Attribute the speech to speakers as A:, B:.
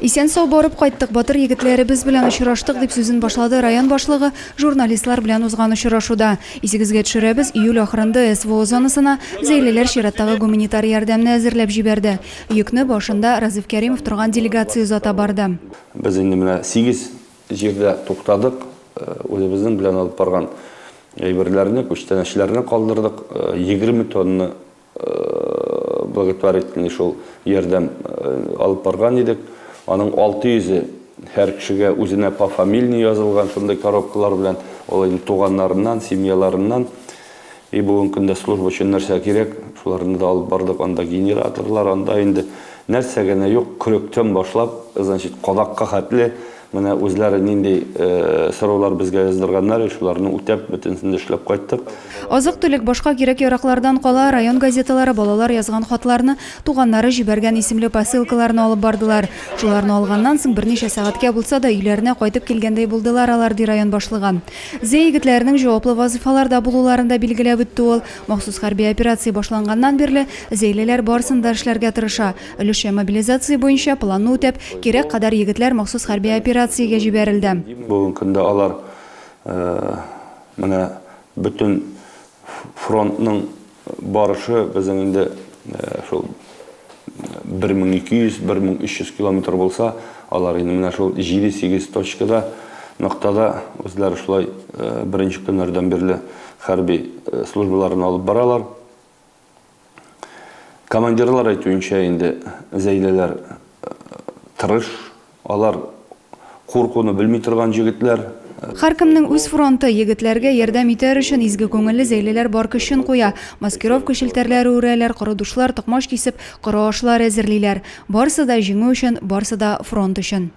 A: Исән сау барып кайттык, батыр егетләребез белән очраштык дип сүзен башлады район башлыгы журналистлар белән узган очрашуда. Исегезгә төшерәбез, июль ахырында СВО зонасына зәйлеләр чираттагы гуманитар ярдәмне әзерләп җибәрде. Йөкне башында Разиф Кәримов торган делегация узата барды.
B: Без инде менә 8 җирдә туктадык, үзебезнең белән алып барган әйберләрне, күчтәнәчләрне калдырдык, 20 тонна благотворительный шул ярдәм алып барган идек. Аның 600-е һәр кешегә үзенә пофамильный язылган шундый коробкалар белән, ул туганнарыннан, семьяларыннан. И бүген көндә служба өчен нәрсә кирәк, шуларны да алып бардык. Анда генераторлар, анда инде нәрсә генә юк, көрөктән башлап, значит, кадакка хәтле менә үзләре нинди сораулар безгә яздырганнар, шуларны үтәп, бөтенсен эшләп кайттык.
A: Азык-төлек башка кирәк-яраклардан кала, район газеталары балалар язган хатларны, туганнары җибәргән исемле посылкаларны алып бардылар. Шуларны алганнан соң берничә сәгатькә булса да өйләренә кайтып килгәндәй булдылар алар, ди район башлыгы. Егетләрнең җаваплы вазифаларда булуларында билгеләп үтте ул. Махсус хәрби операция башланганнан бирле зәйлеләр барсын да эшләргә тырыша. Өлешчә мобилизация буенча планны үтәп, кирәк кадәр егетләр махсус хәрби операциягә җибәрелде.
B: Бүген көндә алар менә бөтен фронтның барышы безнең инде шул 1200-1300 километр булса, алар инде менә шул 7-8 точкада, ноктада үзләре шулай беренче көннәрдән бирле хәрби службаларын алып баралар. Командирлар әйтүенчә инде зәйлеләр тырыш, алар куркуны белми торган җегетләр.
A: Һәркемнең үз фронты, егетләргә ярдәм итәр өчен изге күңелле зәйлеләр бар көчен куя. Маскировка шелтәрләре үрәләр, коры душлар, токмаш кисеп, коры ашлар әзерлиләр. Барсы да җиңү өчен, барсы да фронт өчен.